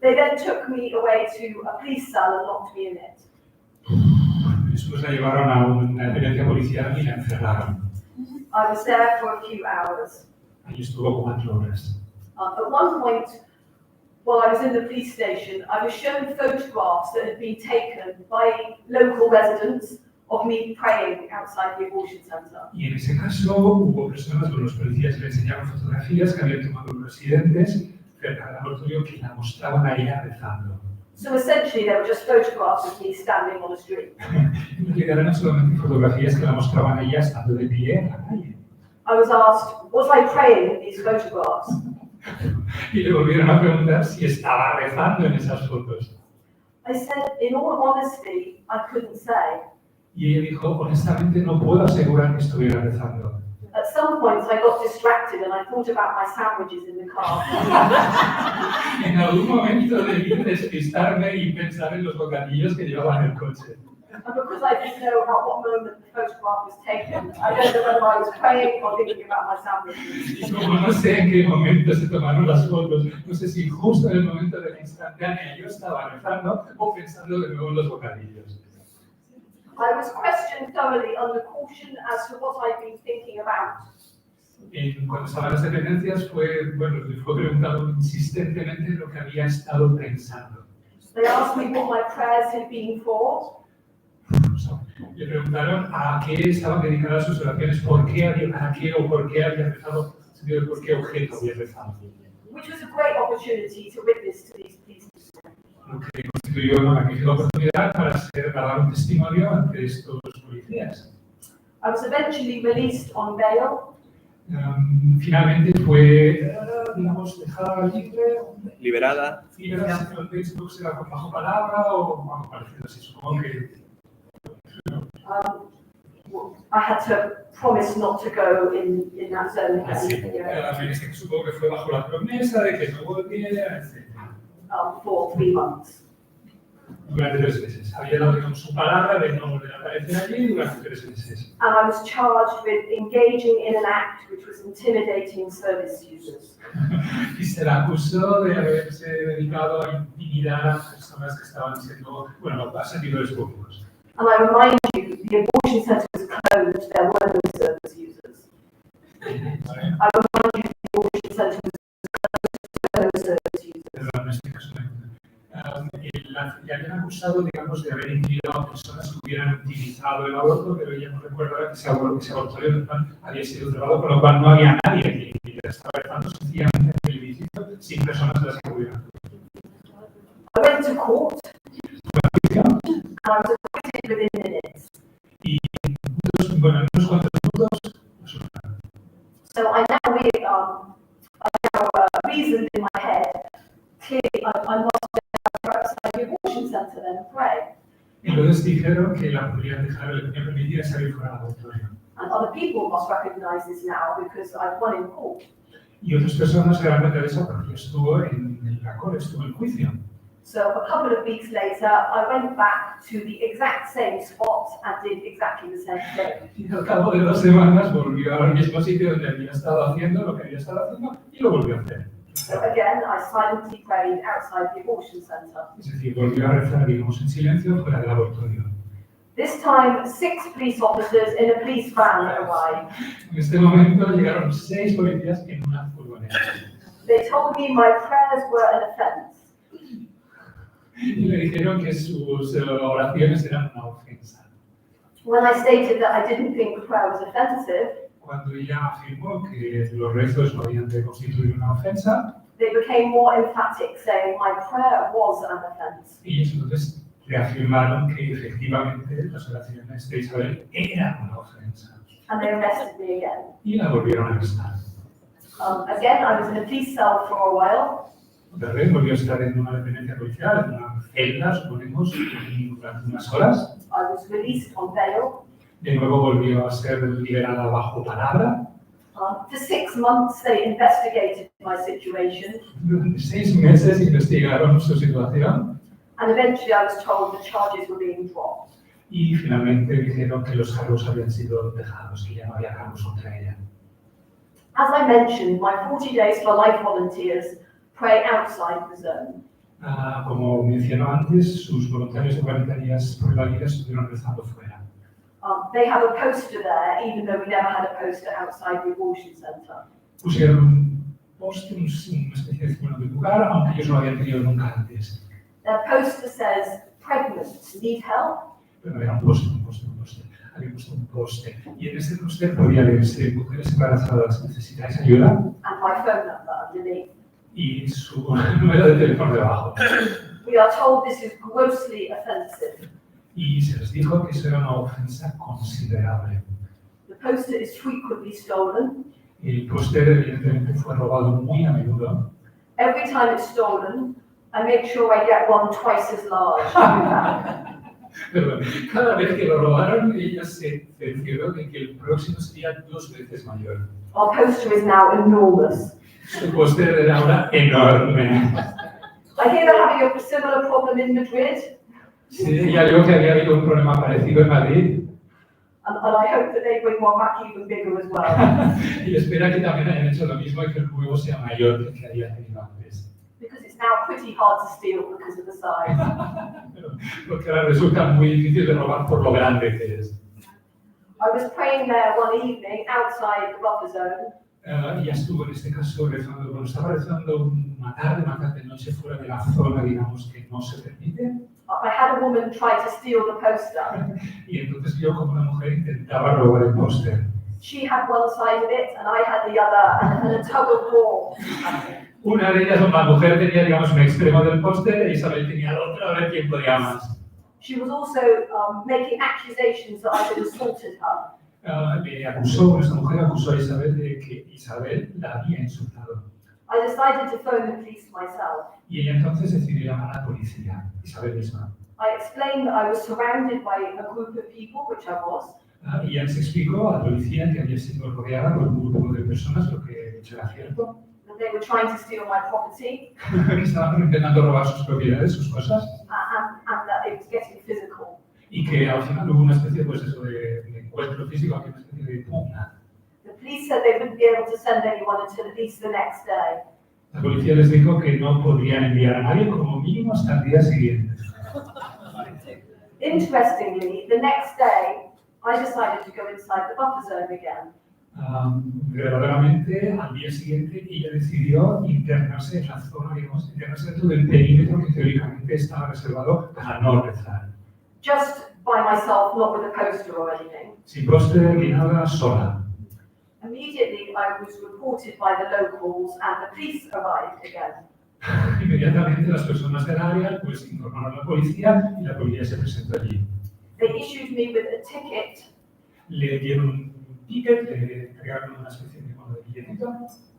A: They then took me away to a police cell and locked me in it.
B: Después la llevaron a una dependencia policial y la encerraron.
A: I was there for a few hours.
B: Allí estuvo 4 horas.
A: At one point, while I was in the police station, I was shown photographs that had been taken by local residents of me praying outside the abortion centre.
B: Y en ese caso hubo personas, los policías que le enseñaron fotografías que habían tomado los residentes cerca del laboratorio que la mostraban a ella rezando.
A: So essentially, they were just photographs of me standing on the street.
B: En realidad eran solamente fotografías que la mostraban a ella estando de pie en la calle.
A: I was asked, was I praying in these photographs?
B: Y le volvieron a preguntar si estaba rezando en esas fotos.
A: I said, in all honesty, I couldn't say.
B: Y ella dijo, honestamente no puedo asegurar que estuviera rezando.
A: At some points, I got distracted and I thought about my sandwiches in the car.
B: En algún momento debí despistarme y pensar en los bocadillos que llevaba en el coche.
A: And because I didn't know at what moment the photograph was taken, I don't know whether I was praying or thinking about my sandwiches.
B: Y como no sé en qué momento se tomaron las fotos, no sé si justo en el momento de la instantánea yo estaba rezando o pensando de nuevo en los bocadillos.
A: I was questioned thoroughly under caution as to what I'd been thinking about.
B: Cuando estaba en las dependencias le fue preguntado insistentemente lo que había estado pensando.
A: They asked me what my prayers had been for.
B: Le preguntaron a qué estaban dedicadas sus oraciones, por qué había rezado, por qué objeto había rezado.
A: Which was a great opportunity to witness to these people.
B: Lo que constituyó una magnífica oportunidad para dar un testimonio ante estos policías.
A: I was eventually released on bail.
B: Finalmente fue, digamos, dejada libre.
C: Liberada.
B: Liberada, si el Facebook será bajo palabra o algo parecido así, supongo que.
A: I had to promise not to go in that zone.
B: Supongo que fue bajo la promesa de que no volviera, etc.
A: For 3 months.
B: Durante 3 meses. Había dado su palabra de no volver a aparecer allí durante 3 meses.
A: And I was charged with engaging in an act which was intimidating service users.
B: Y se la acusó de haberse dedicado a intimidar a personas que estaban siendo, a servidores públicos.
A: And I remind you, the abortion centre was closed, there were no service users. I remind you, the abortion centre was closed, there were no service users.
B: Le habían acusado, digamos, de haber intimidado a personas que hubieran utilizado el aborto, pero ella no recuerda que ese abortorio había sido cerrado, con lo cual no había nadie que estaba rezando sencillamente en el edificio sin personas de las que hubieran.
A: I went to court, and I was acquitted within minutes.
B: Y en unos cuantos minutos,
A: So I now clearly I must go outside the abortion centre then and pray.
B: Entonces dijeron que la podrían dejar, le podían permitir salir fuera del auditorio.
A: And other people must recognise this now because I've won in court.
B: Y otras personas se dan cuenta de eso porque estuvo en la corte, estuvo en juicio.
A: So a couple of weeks later, I went back to the exact same spot and did exactly the same thing.
B: Y al cabo de 2 semanas volvió al mismo sitio donde había estado haciendo lo que había estado haciendo y lo volvió a hacer.
A: So again, I silently prayed outside the abortion centre.
B: Es decir, volvió a rezar, digamos, en silencio fuera del abortorio.
A: This time, 6 police officers in a police van arrived.
B: En este momento llegaron 6 policías en una furgoneta.
A: They told me my prayers were an offence.
B: Y le dijeron que sus oraciones eran una ofensa.
A: When I stated that I didn't think the prayer was offensive,
B: Cuando ella afirmó que los rezos no habían de constituir una ofensa,
A: they became more emphatic, saying my prayer was an offence.
B: ellos entonces reafirmaron que efectivamente las oraciones de Isabel eran una ofensa.
A: And they arrested me again.
B: Y la volvieron a arrestar.
A: Again, I was in a police cell for a while.
B: Otra vez volvió a estar en una dependencia policial, en una celda, suponemos, durante unas horas.
A: I was released on bail.
B: De nuevo volvió a ser liberada bajo palabra.
A: For 6 months, they investigated my situation,
B: Durante 6 meses investigaron su situación
A: and eventually I was told the charges were being dropped.
B: y finalmente dijeron que los cargos habían sido dejados, que ya no había cargos contra ella.
A: As I mentioned, my 40 Days for Life volunteers pray outside the zone.
B: Como mencionó antes, sus voluntarios de 40 días por la vida estuvieron rezando fuera.
A: They have a poster there, even though we never had a poster outside the abortion centre.
B: Pusieron un póster, una especie de símbolo de lugar, aunque ellos no lo habían tenido nunca antes.
A: Their poster says, pregnant, need help?
B: Pero era un póster. Había puesto un póster. Y en ese póster podía leerse: mujeres embarazadas, ¿necesitáis ayuda?
A: And my phone number underneath.
B: Y su número de teléfono debajo.
A: We are told this is grossly offensive.
B: Y se les dijo que eso era una ofensa considerable.
A: The poster is frequently stolen.
B: El póster evidentemente fue robado muy a menudo.
A: Every time it's stolen, I make sure I get one twice as large.
B: Perdón, cada vez que lo robaron, ella se cercioró de que el próximo sería 2 veces mayor.
A: Our poster is now enormous.
B: Su póster era ahora enorme.
A: I hear they're having a similar problem in Madrid,
B: Sí, ya digo que había habido un problema parecido en Madrid.
A: and I hope that they bring one back even bigger as well.
B: Y espera que también hayan hecho lo mismo y que el juego sea mayor que el que había tenido antes.
A: Because it's now pretty hard to steal because of the size.
B: Porque ahora resulta muy difícil de robar por lo grande que es.
A: I was praying there one evening outside the buffer zone,
B: Ya estuvo en este caso rezando, bueno, estaba rezando una tarde noche fuera de la zona, digamos, que no se permite.
A: I had a woman try to steal the poster.
B: Y entonces yo como una mujer intentaba robar el póster.
A: She had one side of it and I had the other, and a tug of war.
B: Una de ellas, una mujer, tenía, digamos, un extremo del póster y Isabel tenía el otro, a ver quién podía más.
A: She was also making accusations that I had assaulted her.
B: Esta mujer acusó a Isabel de que Isabel la había insultado.
A: I decided to phone the police myself.
B: Y ella entonces decidió llamar a la policía, Isabel misma.
A: I explained that I was surrounded by a group of people, which I was,
B: Y ella les explicó a la policía que había sido rodeada por un grupo de personas, lo que de hecho era cierto,
A: that they were trying to steal my property,
B: que estaban intentando robar sus propiedades, sus cosas,
A: and that it was getting physical.
B: y que al final hubo una especie pues, eso, de encuentro físico, una especie de pugna.
A: The police said they wouldn't be able to send anyone until at least the next day.
B: La policía les dijo que no podrían enviar a nadie como mínimo hasta el día siguiente.
A: Interestingly, the next day, I decided to go inside the buffer zone again.
B: Verdaderamente, al día siguiente, ella decidió internarse en la zona, digamos, internarse dentro del perímetro que teóricamente estaba reservado para no rezar.
A: Just by myself, not with a poster or anything.
B: Sin póster ni nada, sola.
A: Immediately, I was reported by the locals and the police arrived again.
B: Inmediatamente las personas del área pues informaron a la policía y la policía se presentó allí.
A: They issued me with a ticket.
B: Le dieron un ticket, le entregaron una especie de billetito.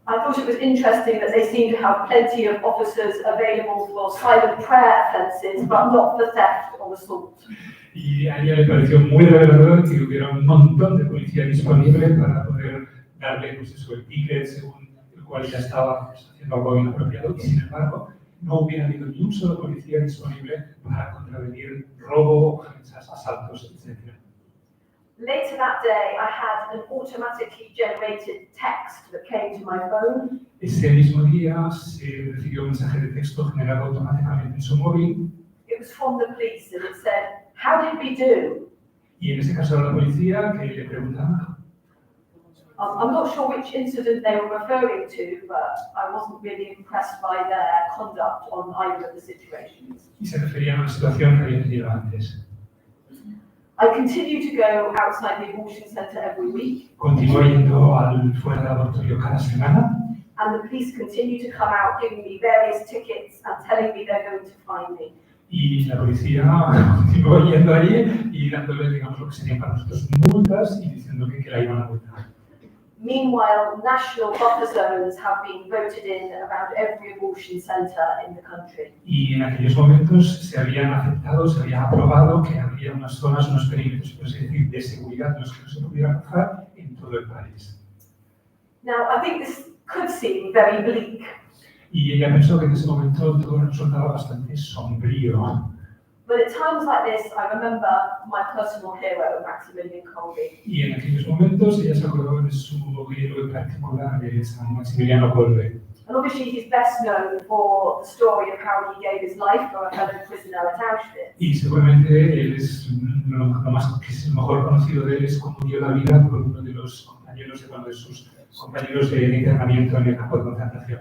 A: I thought it was interesting that they seem to have plenty of officers available for silent prayer offences, but not for theft or assault.
B: Y a ella le pareció muy revelador que hubiera un montón de policía disponible para poder darle pues eso, el ticket según el cual ya estaba pues, haciendo algo inapropiado, y sin embargo no hubiera habido ni un solo policía disponible para contravenir robo, ofensas, asaltos, etc.
A: Later that day, I had an automatically generated text that came to my phone.
B: Ese mismo día se recibió un mensaje de texto generado automáticamente en su móvil.
A: It was from the police and it said, "How did we do?"
B: Y en ese caso era la policía que le preguntaba.
A: I'm not sure which incident they were referring to, but I wasn't really impressed by their conduct on either of the situations.
B: Y se refería a una situación que había tenido antes.
A: I continue to go outside the abortion centre every week,
B: Continuó yendo al fuera del abortorio cada semana.
A: and the police continue to come out giving me various tickets and telling me they're going to find me.
B: Y la policía continuó yendo allí y dándole, digamos, lo que serían para nosotros multas y diciendo que la iban a multar.
A: Meanwhile, national buffer zones have been voted in around every abortion centre in the country.
B: Y en aquellos momentos se habían aceptado, se había aprobado que había unas zonas, unos perímetros, por así decir, de seguridad en los que no se pudiera cruzar en todo el país.
A: Now, I think this could seem very bleak,
B: Y ella pensó que en ese momento todo resultaba bastante sombrío.
A: but at times like this, I remember my personal hero, Maximiliano Kolbe.
B: Y en aquellos momentos ella se acordó de su héroe particular, de San Maximiliano Kolbe.
A: And obviously he's best known for the story of how he gave his life for a fellow prisoner at Auschwitz.
B: Y seguramente él es lo más que es el mejor conocido de él es cómo dio la vida por uno de los compañeros de uno de sus compañeros de internamiento en el campo de concentración.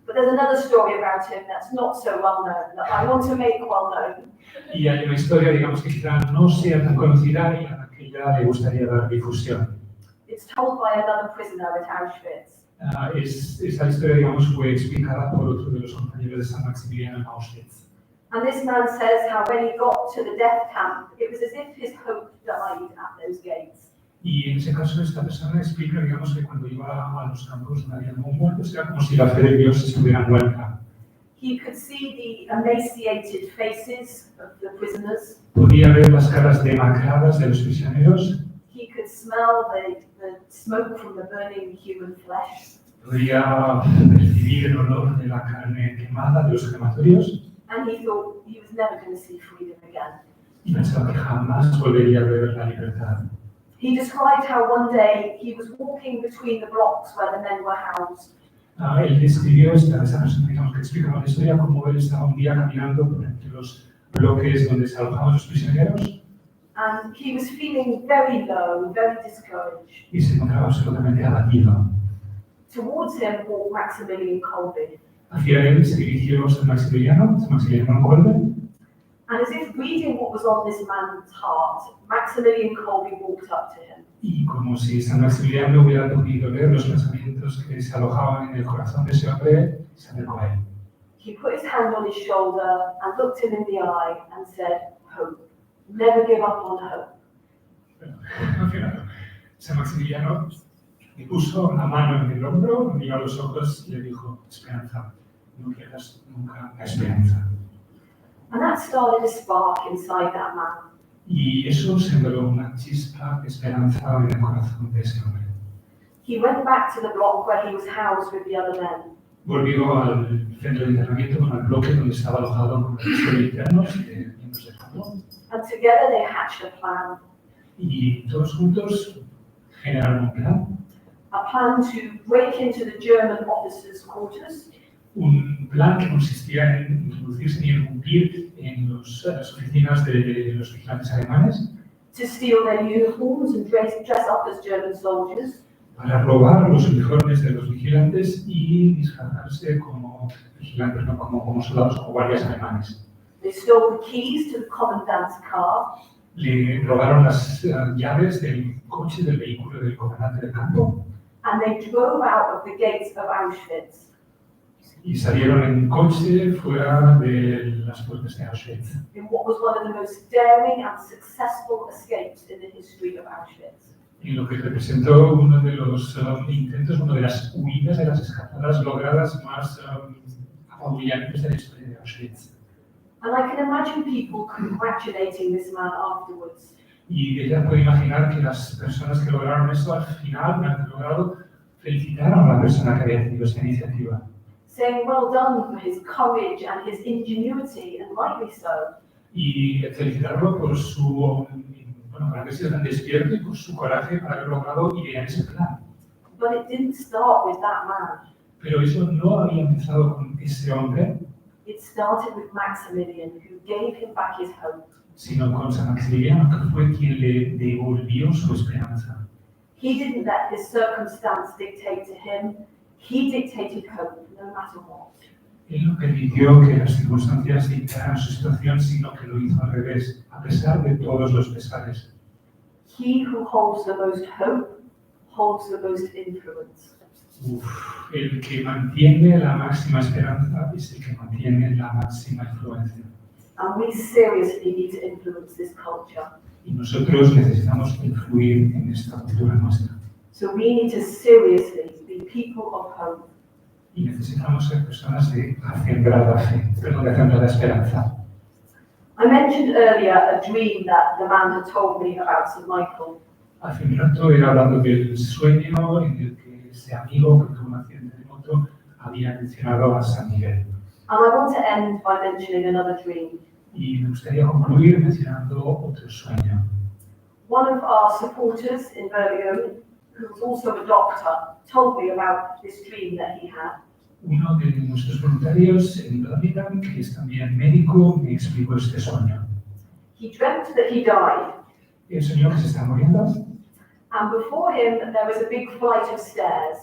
A: But there's another story about him that's not so well known, that I want to make well known.
B: Y hay una historia, digamos, que quizá no sea tan conocida y a la que ella le gustaría dar difusión.
A: It's told by another prisoner at Auschwitz.
B: Esa historia, digamos, fue explicada por otro de los compañeros de San Maximiliano en Auschwitz.
A: And this man says how when he got to the death camp, it was as if his hope died at those gates.
B: Y en ese caso esta persona explica, digamos, que cuando iba a los campos no había muertos, era como si la fe de Dios estuviera muerta.
A: He could see the emaciated faces of the prisoners.
B: Podía ver las caras demacradas de los prisioneros.
A: He could smell the smoke from the burning human flesh.
B: Podía percibir el olor de la carne quemada de los crematorios.
A: And he thought he was never going to see freedom again.
B: Y pensaba que jamás volvería a ver la libertad.
A: He described how one day he was walking between the blocks where the men were housed.
B: Él describió, esa persona, digamos, que explicaba la historia, como él estaba un día caminando por entre los bloques donde se alojaban los prisioneros.
A: And he was feeling very low, very discouraged.
B: Y se encontraba absolutamente abatido.
A: Towards him walked Maximiliano Kolbe.
B: Hacia él se dirigió San Maximiliano Kolbe.
A: And as if reading what was on this man's heart, Maximiliano Kolbe walked up to him.
B: Y como si San Maximiliano hubiera podido leer los pensamientos que se alojaban en el corazón de ese hombre, se acercó a él.
A: He put his hand on his shoulder and looked him in the eye and said, "Hope. Never give up on hope."
B: Al final, San Maximiliano le puso la mano en el hombro, me miró a los ojos y le dijo, esperanza, no pierdas nunca la esperanza.
A: And that started a spark inside that man.
B: Y eso sembró una chispa de esperanza en el corazón de ese hombre.
A: He went back to the block where he was housed with the other men.
B: Volvió al centro de internamiento, con el bloque donde estaba alojado con el resto de internos y de miembros del campo.
A: And together they hatched a plan.
B: Y todos juntos generaron un plan.
A: A plan to break into the German officers' quarters.
B: Un plan que consistía en introducirse y irrumpir en las oficinas de los vigilantes alemanes.
A: To steal their uniforms and dress up as German soldiers.
B: Para robar los uniformes de los vigilantes y disfrazarse como vigilantes, no como soldados o guardias alemanes.
A: They stole the keys to the commandant's car.
B: Le robaron las llaves del coche del vehículo del comandante del campo.
A: And they drove out of the gates of Auschwitz.
B: Y salieron en coche fuera de las puertas de Auschwitz.
A: In what was one of the most daring and successful escapes in the history of Auschwitz.
B: En lo que representó uno de los intentos, una de las huidas, de las escapadas logradas más apabullantes de la historia de Auschwitz.
A: And I can imagine people congratulating this man afterwards.
B: Y ella puede imaginar que las personas que lograron eso al final, durante el logrado, felicitaron a la persona que había tenido esa iniciativa.
A: Saying well done for his courage and his ingenuity, and rightly so.
B: Y felicitarlo por su, bueno, por haber sido tan despierto y por su coraje para haber logrado idear ese plan.
A: But it didn't start with that man.
B: Pero eso no había empezado con ese hombre,
A: It started with Maximilian, who gave him back his hope.
B: sino con San Maximiliano, que fue quien le devolvió su esperanza.
A: He didn't let his circumstance dictate to him. He dictated hope, no matter what.
B: Él no permitió que las circunstancias dictaran su situación, sino que lo hizo al revés, a pesar de todos los pesares.
A: He who holds the most hope holds the most influence.
B: El que mantiene la máxima esperanza es el que mantiene la máxima influencia.
A: And we seriously need to influence this culture.
B: Y nosotros necesitamos influir en esta cultura nuestra.
A: So we need to seriously be people of hope.
B: Y necesitamos ser personas de acendrada fe, perdón, de acendrada esperanza.
A: I mentioned earlier a dream that the man had told me about St. Michael.
B: Hace un rato era hablando del sueño en el que ese amigo que tuvo un accidente de moto había mencionado a San Miguel.
A: And I want to end by mentioning another dream.
B: Y me gustaría concluir mencionando otro sueño.
A: One of our supporters in Birmingham, who was also a doctor, told me about this dream that he had.
B: Uno de nuestros voluntarios en Birmingham, que es también médico, me explicó este sueño.
A: He dreamt that he died,
B: El señor que se está muriendo,
A: and before him there was a big flight of stairs.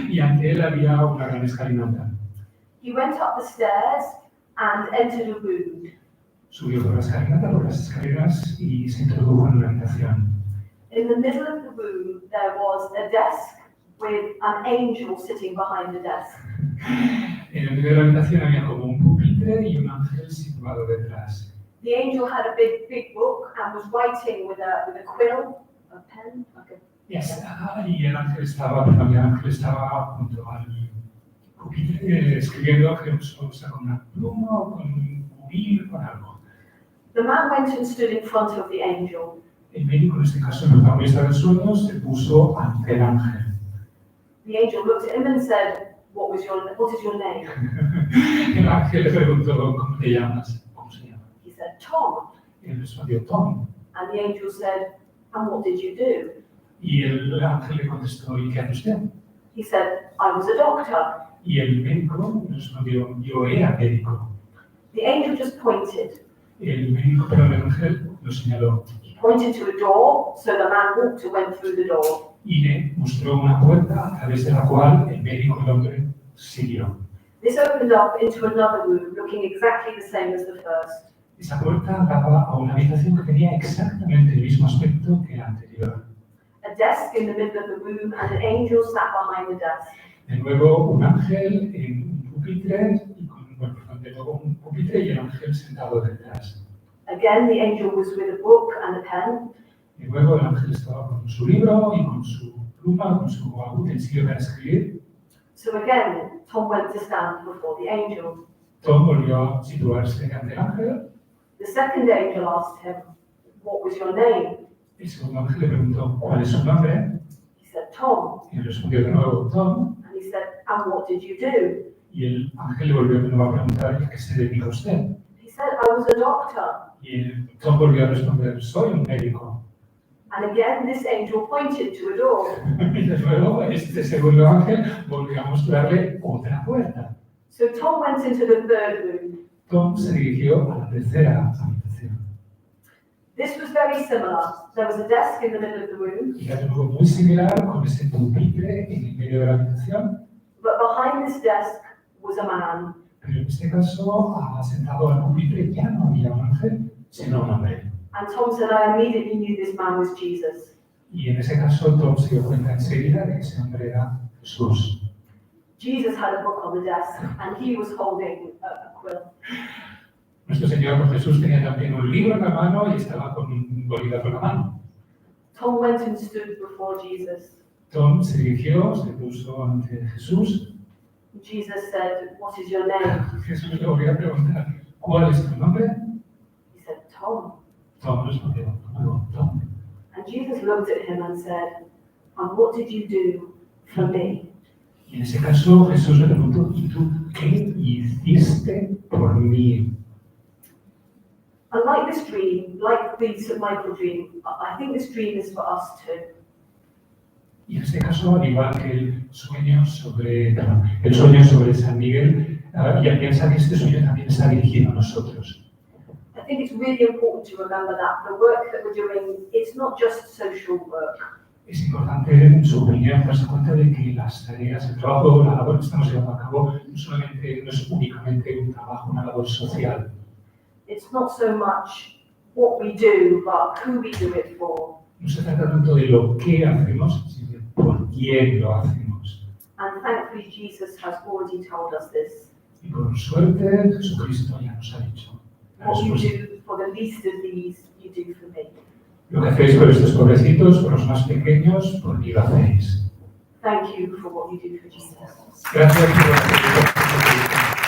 B: y ante él había una gran escalinata.
A: He went up the stairs and entered a room.
B: Subió por la escalinata, por las escaleras, y se introdujo en una habitación.
A: In the middle of the room there was a desk with an angel sitting behind the desk.
B: En el medio de la habitación había como un pupitre y un ángel situado detrás.
A: The angel had a big book and was writing with a quill, a pen, like a...
B: Yes. Y el ángel estaba junto al pupitre escribiendo, creo que con una pluma o con un bubín, con algo.
A: The man went and stood in front of the angel.
B: El médico, en este caso el protagonista del sueño, se puso ante el ángel.
A: The angel looked at him and said, what is your name?
B: El ángel le preguntó, ¿cómo te llamas? ¿Cómo se llama?
A: He said, Tom.
B: Él respondió, Tom.
A: And the angel said, and what did you do?
B: Y el ángel le contestó, ¿y qué hace usted?
A: He said, I was a doctor.
B: Y el médico respondió, yo era médico.
A: The angel just pointed.
B: El médico, perdón, el ángel lo señaló.
A: He pointed to a door, so the man walked and went through the door.
B: Y le mostró una puerta a través de la cual el médico, el hombre, siguió.
A: This opened up into another room, looking exactly the same as the first.
B: Esa puerta daba a una habitación que tenía exactamente el mismo aspecto que la anterior.
A: A desk in the middle of the room and an angel sat behind the desk.
B: De nuevo un ángel en un pupitre, de nuevo un pupitre y el ángel sentado detrás.
A: Again, the angel was with a book and a pen.
B: De nuevo el ángel estaba con su libro y con su pluma, con su utensilio para escribir.
A: So again, Tom went to stand before the angel.
B: Tom volvió a situarse ante el ángel.
A: The second angel asked him, what was your name?
B: El segundo ángel le preguntó, ¿cuál es su nombre?
A: He said, Tom.
B: Y respondió de nuevo, Tom.
A: And he said, and what did you do?
B: Y el ángel le volvió de nuevo a preguntar, ¿a qué se dedica usted?
A: He said, I was a doctor.
B: Y Tom volvió a responder, soy un médico.
A: And again, this angel pointed to a door.
B: Y de nuevo, este segundo ángel volvió a mostrarle otra puerta.
A: So Tom went into the third room.
B: Tom se dirigió a la tercera habitación.
A: This was very similar. There was a desk in the middle of the room,
B: Y era de nuevo muy similar, con ese pupitre en el medio de la habitación.
A: but behind this desk was a man.
B: Pero en este caso, sentado al pupitre, ya no había un ángel, sino un hombre.
A: And Tom said, I immediately knew this man was Jesus.
B: Y en ese caso, Tom se dio cuenta enseguida de que ese hombre era Jesús.
A: Jesus had a book on the desk, and he was holding a quill.
B: Nuestro Señor Jesús tenía también un libro en la mano y estaba con un bolígrafo en la mano.
A: Tom went and stood before Jesus.
B: Tom se dirigió, se puso ante Jesús.
A: Jesus said, "What is your name?"
B: Jesús le volvió a preguntar, ¿cuál es tu nombre?
A: He said, "Tom."
B: Tom respondió, "No, Tom."
A: And Jesus looked at him and said, "And what did you do for me?"
B: Y en ese caso Jesús le preguntó, ¿y tú qué hiciste por mí?
A: And like this dream, like the St. Michael dream, I think this dream is for us too.
B: Y en este caso, al igual que el sueño sobre San Miguel, ya piensa que este sueño también está dirigido a nosotros.
A: I think it's really important to remember that the work that we're doing, it's not just social work.
B: Es importante, en su opinión, darse cuenta de que las tareas, el trabajo, la labor que estamos llevando a cabo, no es únicamente un trabajo, una labor social.
A: It's not so much what we do, but who we do it for.
B: No se trata tanto de lo que hacemos, sino de por quién lo hacemos.
A: And thankfully, Jesus has already told us this.
B: Y por suerte, Jesucristo ya nos ha dicho.
A: What you do for the least of these, you do for me.
B: Lo que hacéis por estos pobrecitos, por los más pequeños, por mí lo hacéis.
A: Thank you for what you do for Jesus.
B: Gracias por lo que hacéis por Jesucristo.